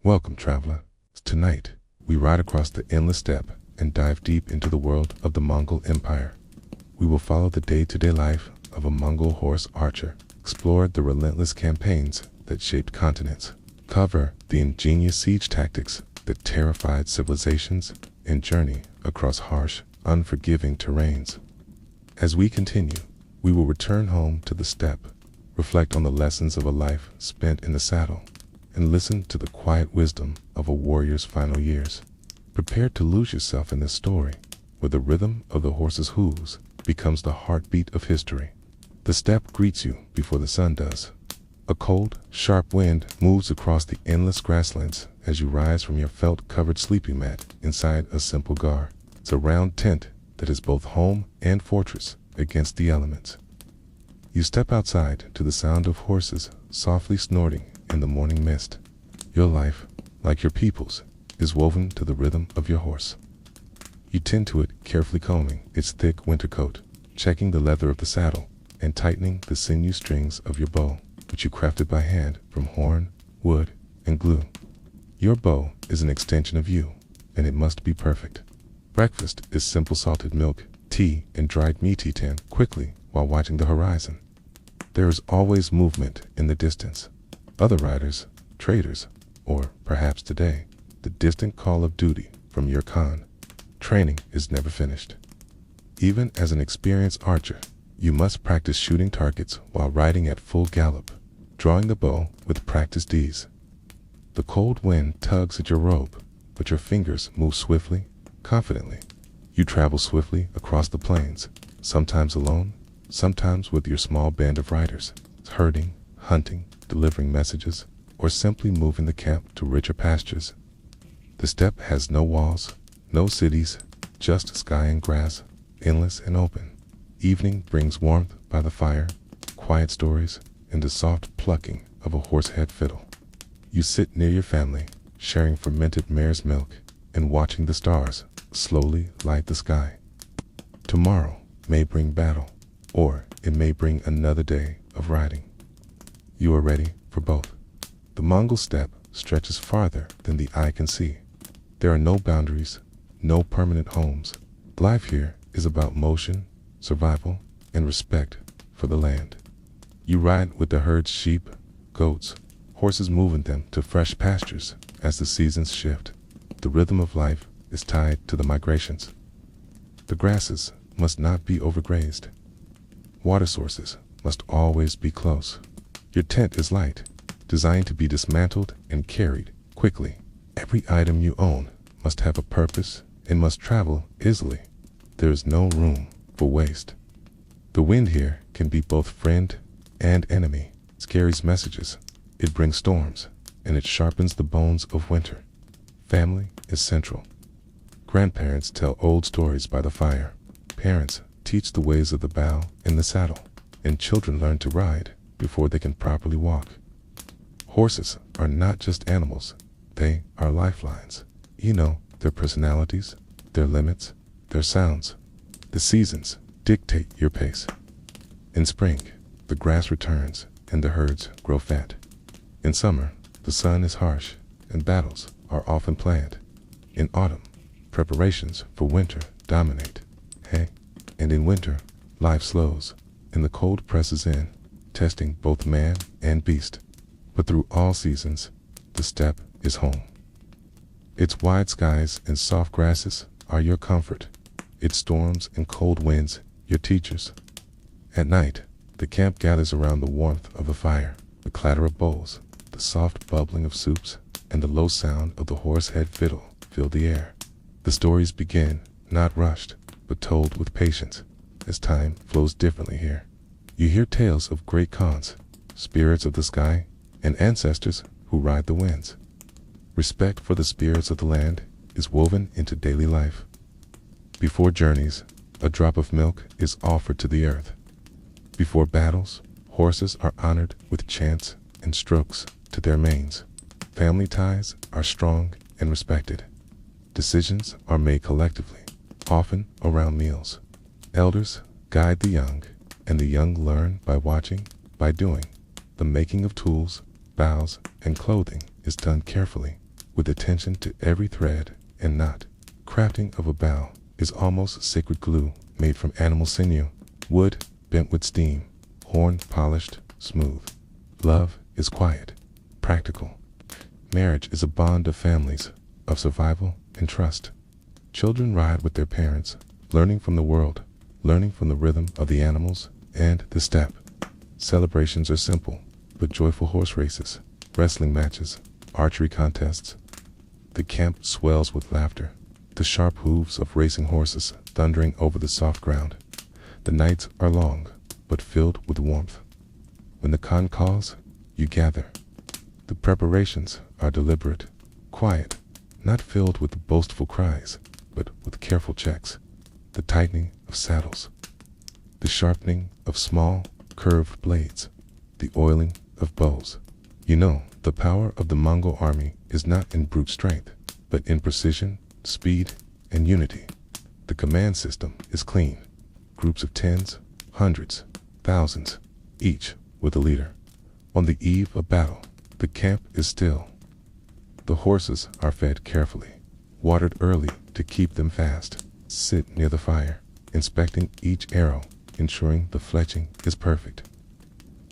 Welcome, traveler. Tonight, we ride across the endless steppe and dive deep into the world of the Mongol Empire. We will follow the day-to-day life of a Mongol horse archer, explore the relentless campaigns that shaped continents, cover the ingenious siege tactics that terrified civilizations, and journey across harsh, unforgiving terrains. As we continue, we will return home to the steppe, reflect on the lessons of a life spent in the saddle, and listen to the quiet wisdom of a warrior's final years. Prepare to lose yourself in this story, where the rhythm of the horse's hooves becomes the heartbeat of history. The steppe greets you before the sun does. A cold, sharp wind moves across the endless grasslands as you rise from your felt-covered sleeping mat inside a simple gar. It's a round tent that is both home and fortress against the elements. You step outside to the sound of horses softly snorting in the morning mist. Your life, like your people's, is woven to the rhythm of your horse. You tend to it, carefully combing its thick winter coat, checking the leather of the saddle, and tightening the sinew strings of your bow, which you crafted by hand from horn, wood, and glue. Your bow is an extension of you, and it must be perfect. Breakfast is simple salted milk, tea, and dried meat eaten quickly while watching the horizon. There is always movement in the distance. Other riders, traders, or perhaps today, the distant call of duty from your Khan. Training is never finished. Even as an experienced archer, you must practice shooting targets while riding at full gallop, drawing the bow with practiced ease. The cold wind tugs at your robe, but your fingers move swiftly, confidently. You travel swiftly across the plains, sometimes alone, sometimes with your small band of riders, herding, hunting, delivering messages, or simply moving the camp to richer pastures. The steppe has no walls, no cities, just sky and grass, endless and open. Evening brings warmth by the fire, quiet stories, and the soft plucking of a horsehead fiddle. You sit near your family, sharing fermented mare's milk, and watching the stars slowly light the sky. Tomorrow may bring battle, or it may bring another day of riding. You are ready for both. The Mongol steppe stretches farther than the eye can see. There are no boundaries, no permanent homes. Life here is about motion, survival, and respect for the land. You ride with the herd's sheep, goats, horses, moving them to fresh pastures as the seasons shift. The rhythm of life is tied to the migrations. The grasses must not be overgrazed. Water sources must always be close. Your tent is light, designed to be dismantled and carried quickly. Every item you own must have a purpose and must travel easily. There is no room for waste. The wind here can be both friend and enemy. It carries messages, it brings storms, and it sharpens the bones of winter. Family is central. Grandparents tell old stories by the fire. Parents teach the ways of the bow and the saddle, and children learn to ride before they can properly walk. Horses are not just animals, they are lifelines. You know their personalities, their limits, their sounds. The seasons dictate your pace. In spring, the grass returns and the herds grow fat. In summer, the sun is harsh and battles are often planned. In autumn, preparations for winter dominate. And in winter, life slows and the cold presses in, testing both man and beast. But through all seasons, the steppe is home. Its wide skies and soft grasses are your comfort. Its storms and cold winds, your teachers. At night, the camp gathers around the warmth of the fire. The clatter of bowls, the soft bubbling of soups, and the low sound of the horsehead fiddle fill the air. The stories begin, not rushed, but told with patience, as time flows differently here. You hear tales of great Khans, spirits of the sky, and ancestors who ride the winds. Respect for the spirits of the land is woven into daily life. Before journeys, a drop of milk is offered to the earth. Before battles, horses are honored with chants and strokes to their manes. Family ties are strong and respected. Decisions are made collectively, often around meals. Elders guide the young, and the young learn by watching, by doing. The making of tools, bows, and clothing is done carefully, with attention to every thread and knot. Crafting of a bow is almost sacred glue made from animal sinew, wood bent with steam, horn polished smooth. Love is quiet, practical. Marriage is a bond of families, of survival and trust. Children ride with their parents, learning from the world, learning from the rhythm of the animals and the steppe. Celebrations are simple, but joyful: horse races, wrestling matches, archery contests. The camp swells with laughter, the sharp hooves of racing horses thundering over the soft ground. The nights are long, but filled with warmth. When the Khan calls, you gather. The preparations are deliberate, quiet, not filled with boastful cries, but with careful checks. The tightening of saddles, the sharpening of small, curved blades, the oiling of bows. You know, the power of the Mongol army is not in brute strength, but in precision, speed, and unity. The command system is clean. Groups of tens, hundreds, thousands, each with a leader. On the eve of battle, the camp is still. The horses are fed carefully, watered early to keep them fast. Sit near the fire, inspecting each arrow, ensuring the fletching is perfect.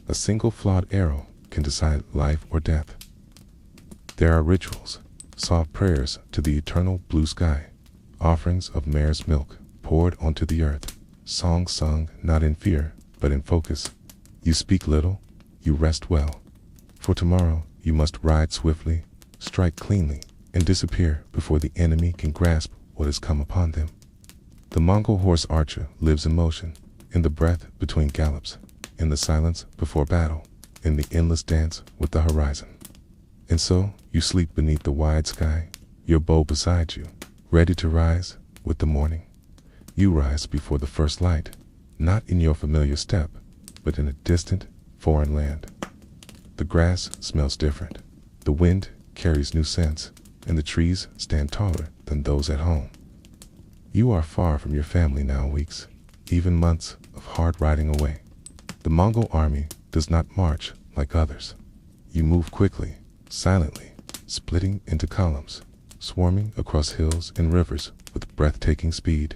A single flawed arrow can decide life or death. There are rituals, soft prayers to the eternal blue sky, offerings of mare's milk poured onto the earth, songs sung not in fear, but in focus. You speak little, you rest well. For tomorrow you must ride swiftly, strike cleanly, and disappear before the enemy can grasp what has come upon them. The Mongol Horse Archer lives in motion, in the breath between gallops, in the silence before battle, in the endless dance with the horizon. And so you sleep beneath the wide sky, your bow beside you, ready to rise with the morning. You rise before the first light, not in your familiar steppe, but in a distant, foreign land. The grass smells different, the wind carries new scents, and the trees stand taller than those at home. You are far from your family now, weeks, even months of hard riding away. The Mongol army does not march like others. You move quickly, silently, splitting into columns, swarming across hills and rivers with breathtaking speed.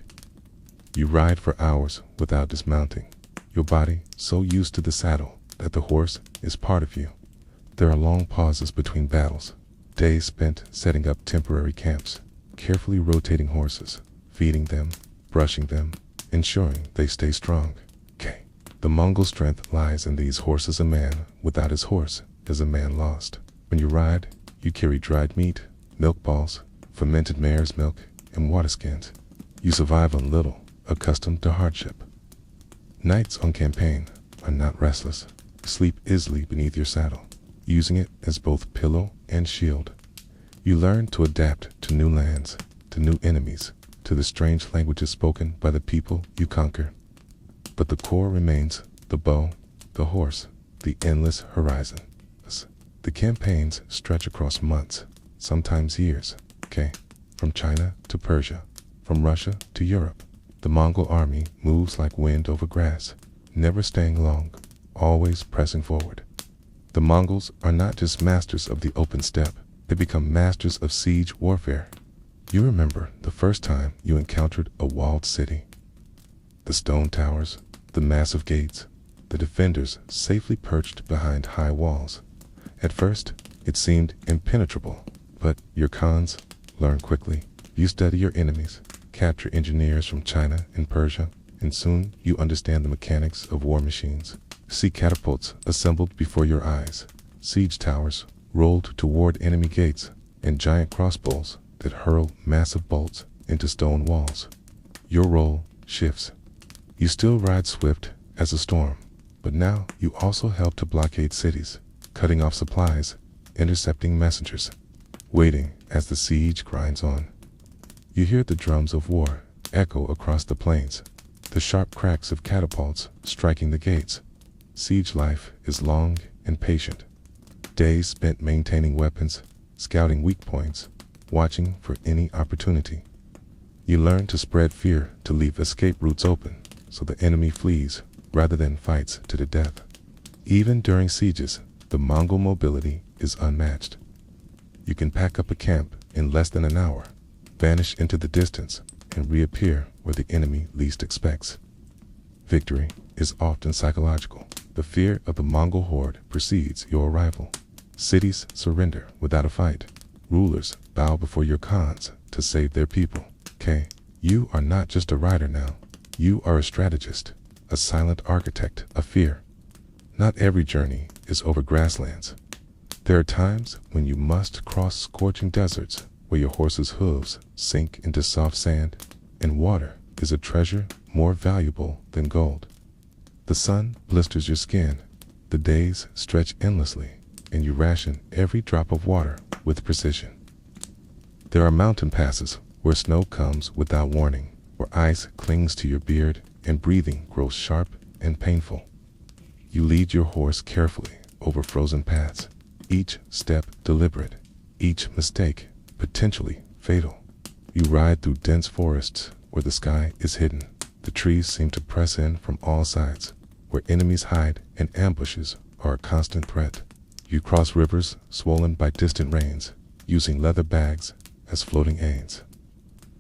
You ride for hours without dismounting, your body so used to the saddle that the horse is part of you. There are long pauses between battles, days spent setting up temporary camps, carefully rotating horses, feeding them, brushing them, ensuring they stay strong. The Mongol strength lies in these horses. A man without his horse is a man lost. When you ride, you carry dried meat, milk balls, fermented mare's milk, and water skins. You survive on little, accustomed to hardship. Nights on campaign are not restless. Sleep easily beneath your saddle, using it as both pillow and shield. You learn to adapt to new lands, to new enemies, to the strange languages spoken by the people you conquer. But the core remains: the bow, the horse, the endless horizon. The campaigns stretch across months, sometimes years, from China to Persia, from Russia to Europe. The Mongol army moves like wind over grass, never staying long, always pressing forward. The Mongols are not just masters of the open steppe, they become masters of siege warfare. You remember the first time you encountered a walled city. The stone towers, the massive gates, the defenders safely perched behind high walls. At first, it seemed impenetrable, but your Khans learn quickly. You study your enemies, capture engineers from China and Persia, and soon you understand the mechanics of war machines. See catapults assembled before your eyes, siege towers rolled toward enemy gates, and giant crossbows that hurl massive bolts into stone walls. Your role shifts. You still ride swift as a storm, but now you also help to blockade cities, cutting off supplies, intercepting messengers, waiting as the siege grinds on. You hear the drums of war echo across the plains, the sharp cracks of catapults striking the gates. Siege life is long and patient. Days spent maintaining weapons, scouting weak points, watching for any opportunity. You learn to spread fear, to leave escape routes open, so the enemy flees rather than fights to the death. Even during sieges, the Mongol mobility is unmatched. You can pack up a camp in less than an hour, vanish into the distance, and reappear where the enemy least expects. Victory is often psychological. The fear of the Mongol horde precedes your arrival. Cities surrender without a fight. Rulers bow before your khans to save their people. You are not just a rider now. You are a strategist, a silent architect of fear. Not every journey is over grasslands. There are times when you must cross scorching deserts where your horse's hooves sink into soft sand, and water is a treasure more valuable than gold. The sun blisters your skin, the days stretch endlessly, and you ration every drop of water with precision. There are mountain passes where snow comes without warning, where ice clings to your beard and breathing grows sharp and painful. You lead your horse carefully over frozen paths, each step deliberate, each mistake potentially fatal. You ride through dense forests where the sky is hidden. The trees seem to press in from all sides, where enemies hide and ambushes are a constant threat. You cross rivers swollen by distant rains, using leather bags as floating aids,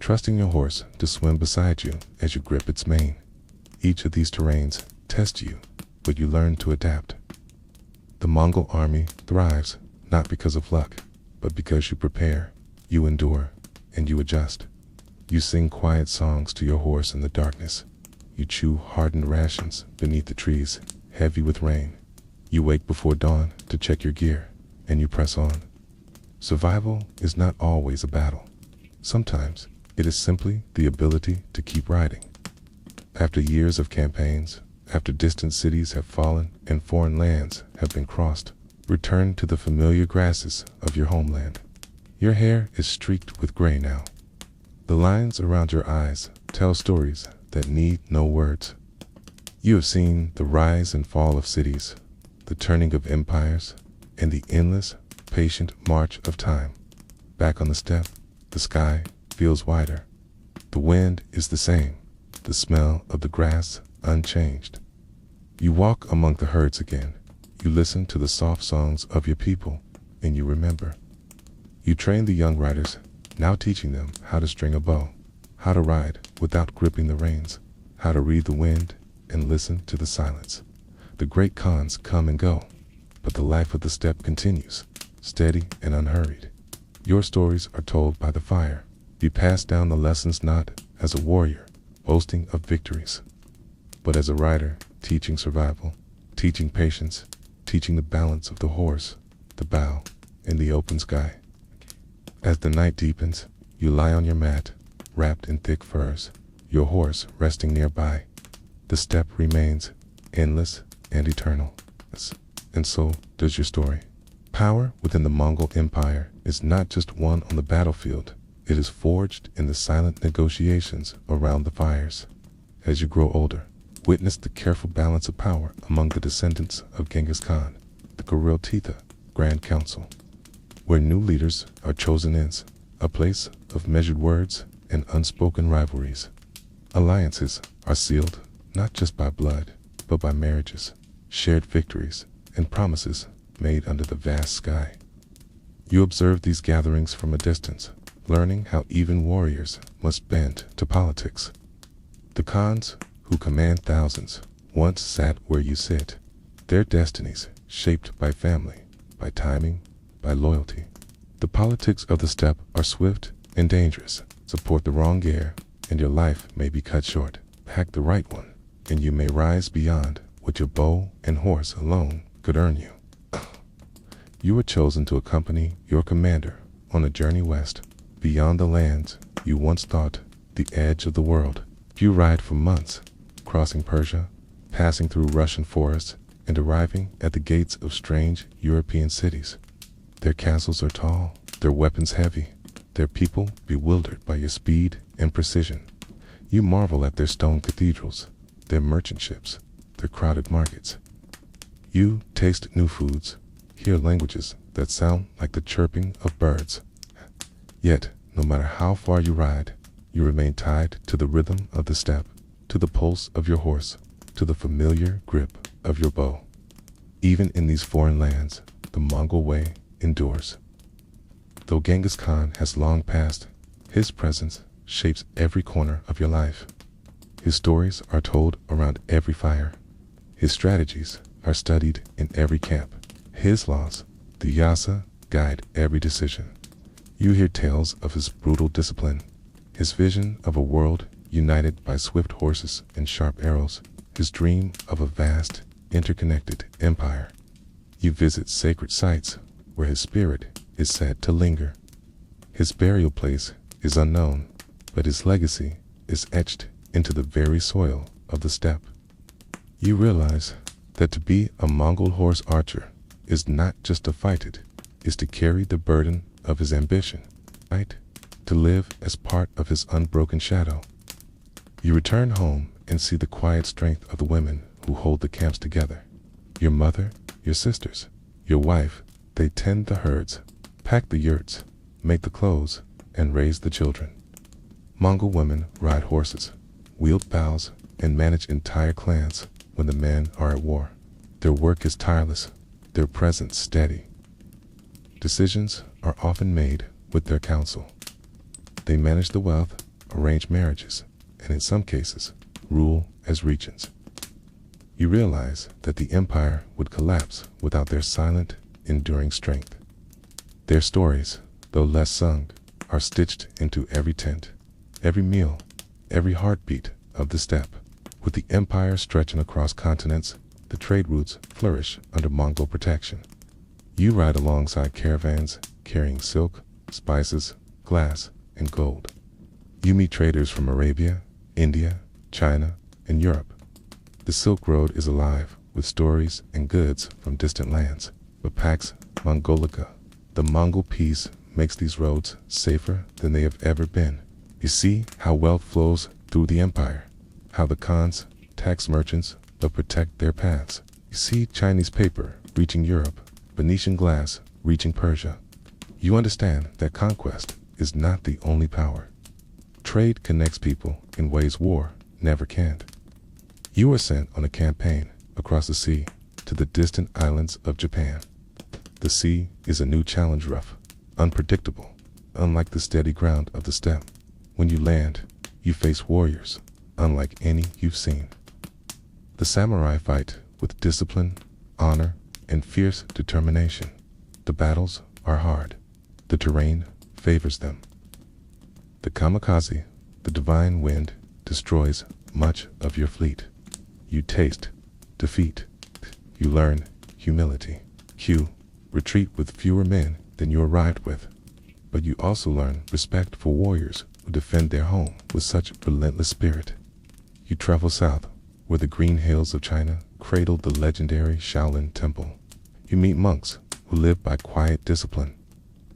trusting your horse to swim beside you as you grip its mane. Each of these terrains tests you, but you learn to adapt. The Mongol army thrives not because of luck, but because you prepare, you endure, and you adjust. You sing quiet songs to your horse in the darkness. You chew hardened rations beneath the trees, heavy with rain. You wake before dawn to check your gear, and you press on. Survival is not always a battle. Sometimes it is simply the ability to keep riding. After years of campaigns, after distant cities have fallen and foreign lands have been crossed, return to the familiar grasses of your homeland. Your hair is streaked with gray now. The lines around your eyes tell stories that need no words. You have seen the rise and fall of cities, the turning of empires, and the endless, patient march of time. Back on the steppe, the sky feels wider. The wind is the same, the smell of the grass unchanged. You walk among the herds again. You listen to the soft songs of your people, and you remember. You train the young riders, now teaching them how to string a bow, how to ride without gripping the reins, how to read the wind and listen to the silence. The great khans come and go, but the life of the steppe continues, steady and unhurried. Your stories are told by the fire. You pass down the lessons not as a warrior, boasting of victories, but as a rider, teaching survival, teaching patience, teaching the balance of the horse, the bow, and the open sky. As the night deepens, you lie on your mat, wrapped in thick furs, your horse resting nearby. The steppe remains endless and eternal, and so does your story. Power within the Mongol Empire is not just won on the battlefield, it is forged in the silent negotiations around the fires. As you grow older, witness the careful balance of power among the descendants of Genghis Khan, the Kirill Tita Grand Council, where new leaders are chosen in a place of measured words and unspoken rivalries. Alliances are sealed not just by blood, but by marriages, shared victories, and promises made under the vast sky. You observe these gatherings from a distance, learning how even warriors must bend to politics. The khans, who command thousands, once sat where you sit, their destinies shaped by family, by timing, by loyalty. The politics of the steppe are swift and dangerous. Support the wrong heir, and your life may be cut short. Pack the right one, and you may rise beyond what your bow and horse alone could earn you. You are chosen to accompany your commander on a journey west, beyond the lands you once thought the edge of the world. You ride for months, crossing Persia, passing through Russian forests, and arriving at the gates of strange European cities. Their castles are tall, their weapons heavy, their people bewildered by your speed and precision. You marvel at their stone cathedrals, their merchant ships, their crowded markets. You taste new foods, hear languages that sound like the chirping of birds. Yet, no matter how far you ride, you remain tied to the rhythm of the steppe, to the pulse of your horse, to the familiar grip of your bow. Even in these foreign lands, the Mongol way endures. Though Genghis Khan has long passed, his presence shapes every corner of your life. His stories are told around every fire. His strategies are studied in every camp. His laws, the yasa, guide every decision. You hear tales of his brutal discipline, his vision of a world united by swift horses and sharp arrows, his dream of a vast, interconnected empire. You visit sacred sites where his spirit is said to linger. His burial place is unknown, but his legacy is etched into the very soil of the steppe. You realize that to be a Mongol horse archer is not just to fight it, is to carry the burden of his ambition, right? To live as part of his unbroken shadow. You return home and see the quiet strength of the women who hold the camps together. Your mother, your sisters, your wife, they tend the herds, pack the yurts, make the clothes, and raise the children. Mongol women ride horses, wield bows, and manage entire clans when the men are at war. Their work is tireless, their presence steady. Decisions are often made with their counsel. They manage the wealth, arrange marriages, and in some cases, rule as regents. You realize that the empire would collapse without their silent, enduring strength. Their stories, though less sung, are stitched into every tent, every meal, every heartbeat of the steppe. With the empire stretching across continents, the trade routes flourish under Mongol protection. You ride alongside caravans carrying silk, spices, glass, and gold. You meet traders from Arabia, India, China, and Europe. The Silk Road is alive with stories and goods from distant lands. But Pax Mongolica, the Mongol peace, makes these roads safer than they have ever been. You see how wealth flows through the empire, how the Khans tax merchants but protect their paths. You see Chinese paper reaching Europe, Venetian glass reaching Persia. You understand that conquest is not the only power. Trade connects people in ways war never can. You are sent on a campaign across the sea to the distant islands of Japan. The sea is a new challenge, rough, unpredictable, unlike the steady ground of the steppe. When you land, you face warriors, unlike any you've seen. The samurai fight with discipline, honor, and fierce determination. The battles are hard. The terrain favors them. The kamikaze, the divine wind, destroys much of your fleet. You taste defeat. You learn humility. You retreat with fewer men than you arrived with. But you also learn respect for warriors who defend their home with such relentless spirit. You travel south, where the green hills of China cradle the legendary Shaolin Temple. You meet monks who live by quiet discipline.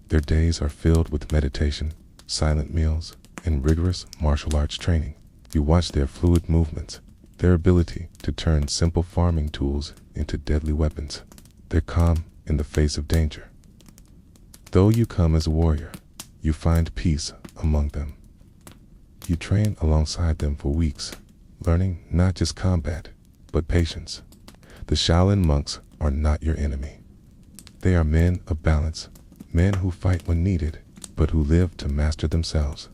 Their days are filled with meditation, silent meals, and rigorous martial arts training. You watch their fluid movements, their ability to turn simple farming tools into deadly weapons, their calm in the face of danger. Though you come as a warrior, you find peace among them. You train alongside them for weeks, learning not just combat, but patience. The Shaolin monks are not your enemy. They are men of balance, men who fight when needed, but who live to master themselves.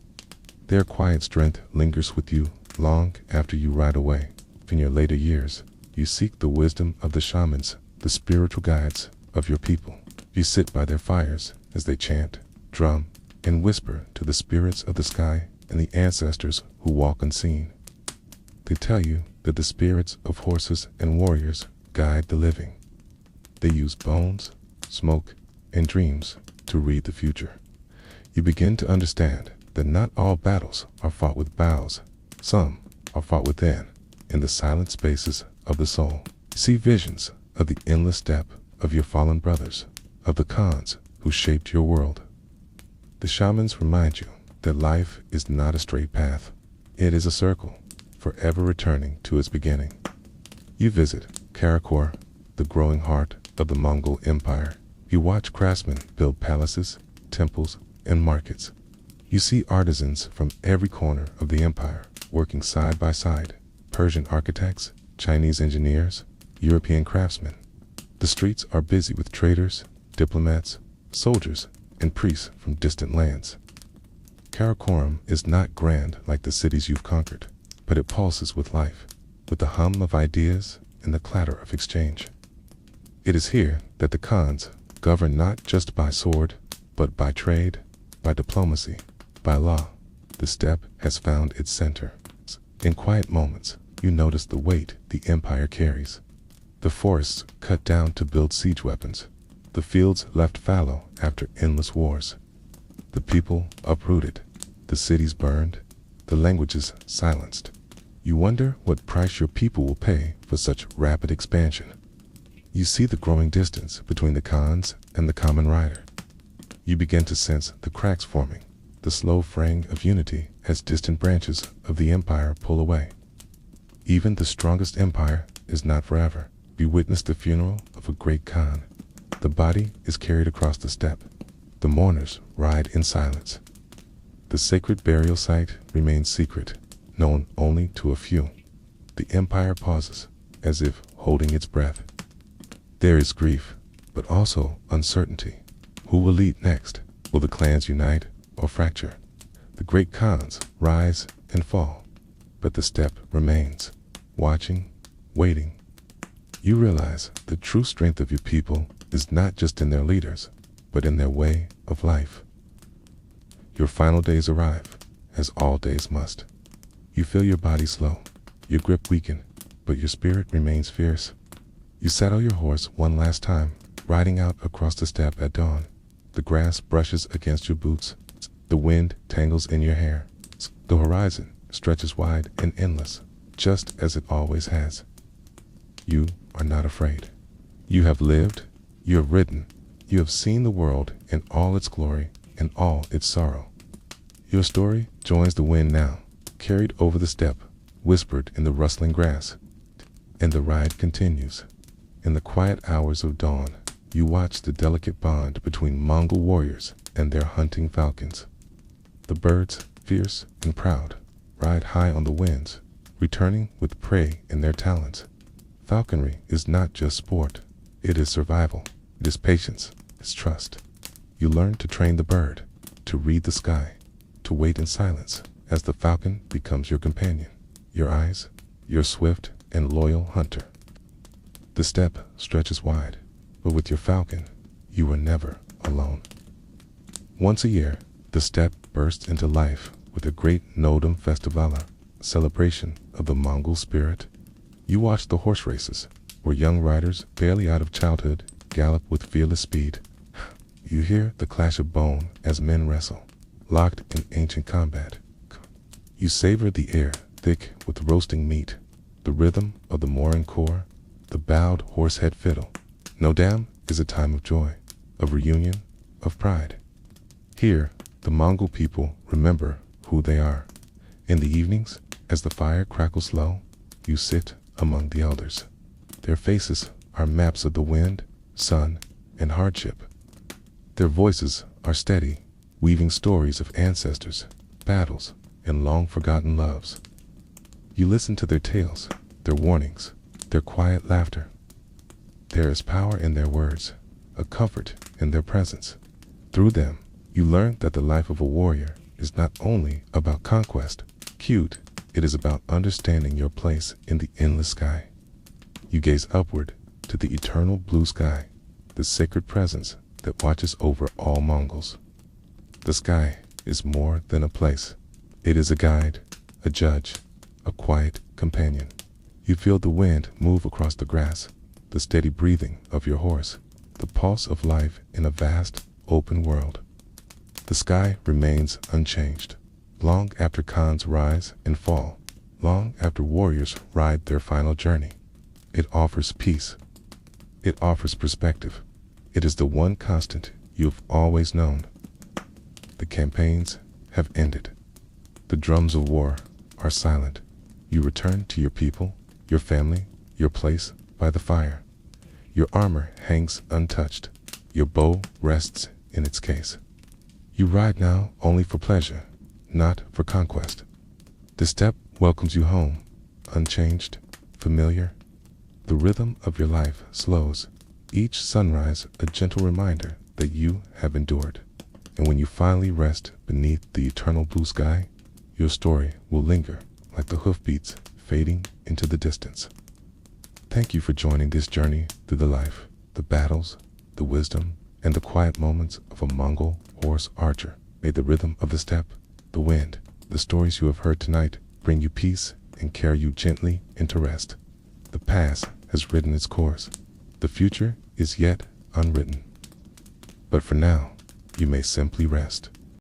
Their quiet strength lingers with you long after you ride away. In your later years, you seek the wisdom of the shamans, the spiritual guides of your people. You sit by their fires as they chant, drum, and whisper to the spirits of the sky and the ancestors who walk unseen. They tell you that the spirits of horses and warriors guide the living. They use bones, smoke, and dreams to read the future. You begin to understand that not all battles are fought with bows. Some are fought within, in the silent spaces of the soul. See visions of the endless steppe, of your fallen brothers, of the Khans who shaped your world. The shamans remind you that life is not a straight path. It is a circle, forever returning to its beginning. You visit Karakor, the growing heart of the Mongol Empire. You watch craftsmen build palaces, temples, and markets. You see artisans from every corner of the empire working side by side, Persian architects, Chinese engineers, European craftsmen. The streets are busy with traders, diplomats, soldiers, and priests from distant lands. Karakoram is not grand like the cities you've conquered, but it pulses with life, with the hum of ideas and the clatter of exchange. It is here that the Khans govern not just by sword, but by trade, by diplomacy, by law. The steppe has found its center. In quiet moments, you notice the weight the empire carries. The forests cut down to build siege weapons, the fields left fallow after endless wars, the people uprooted, the cities burned, the languages silenced. You wonder what price your people will pay for such rapid expansion. You see the growing distance between the Khans and the common rider. You begin to sense the cracks forming, the slow fraying of unity as distant branches of the empire pull away. Even the strongest empire is not forever. You witness the funeral of a great Khan. The body is carried across the steppe. The mourners ride in silence. The sacred burial site remains secret, known only to a few. The empire pauses, as if holding its breath. There is grief, but also uncertainty. Who will lead next? Will the clans unite or fracture? The great Khans rise and fall, but the steppe remains, watching, waiting. You realize the true strength of your people is not just in their leaders, but in their way of life. Your final days arrive, as all days must. You feel your body slow, your grip weaken, but your spirit remains fierce. You saddle your horse one last time, riding out across the steppe at dawn. The grass brushes against your boots. The wind tangles in your hair. The horizon stretches wide and endless, just as it always has. You are not afraid. You have lived, you have ridden, you have seen the world in all its glory and all its sorrow. Your story joins the wind now, carried over the steppe, whispered in the rustling grass. And the ride continues. In the quiet hours of dawn, you watch the delicate bond between Mongol warriors and their hunting falcons. The birds, fierce and proud, ride high on the winds, returning with prey in their talons. Falconry is not just sport, it is survival, it is patience, it's trust. You learn to train the bird, to read the sky, to wait in silence as the falcon becomes your companion, your eyes, your swift and loyal hunter. The steppe stretches wide, but with your falcon, you are never alone. Once a year, the steppe bursts into life with a great Nodum Festivala, a celebration of the Mongol spirit. You watch the horse races, where young riders barely out of childhood gallop with fearless speed. You hear the clash of bone as men wrestle, locked in ancient combat. You savor the air thick with roasting meat, the rhythm of the Morin core, the bowed horsehead fiddle. Nodam is a time of joy, of reunion, of pride. Here, the Mongol people remember who they are. In the evenings, as the fire crackles low, you sit among the elders. Their faces are maps of the wind, sun, and hardship. Their voices are steady, weaving stories of ancestors, battles, and long-forgotten loves. You listen to their tales, their warnings, their quiet laughter. There is power in their words, a comfort in their presence. Through them, you learn that the life of a warrior is not only about conquest, it is about understanding your place in the endless sky. You gaze upward to the eternal blue sky, the sacred presence that watches over all Mongols. The sky is more than a place. It is a guide, a judge, a quiet companion. You feel the wind move across the grass, the steady breathing of your horse, the pulse of life in a vast, open world. The sky remains unchanged, long after Khans rise and fall, long after warriors ride their final journey. It offers peace. It offers perspective. It is the one constant you've always known. The campaigns have ended. The drums of war are silent. You return to your people, your family, your place by the fire. Your armor hangs untouched. Your bow rests in its case. You ride now only for pleasure, not for conquest. The steppe welcomes you home, unchanged, familiar. The rhythm of your life slows, each sunrise a gentle reminder that you have endured. And when you finally rest beneath the eternal blue sky, your story will linger like the hoofbeats fading into the distance. Thank you for joining this journey through the life, the battles, the wisdom, and the quiet moments of a Mongol horse archer. May the rhythm of the steppe, the wind, the stories you have heard tonight bring you peace and carry you gently into rest. The past has written its course. The future is yet unwritten. But for now, you may simply rest.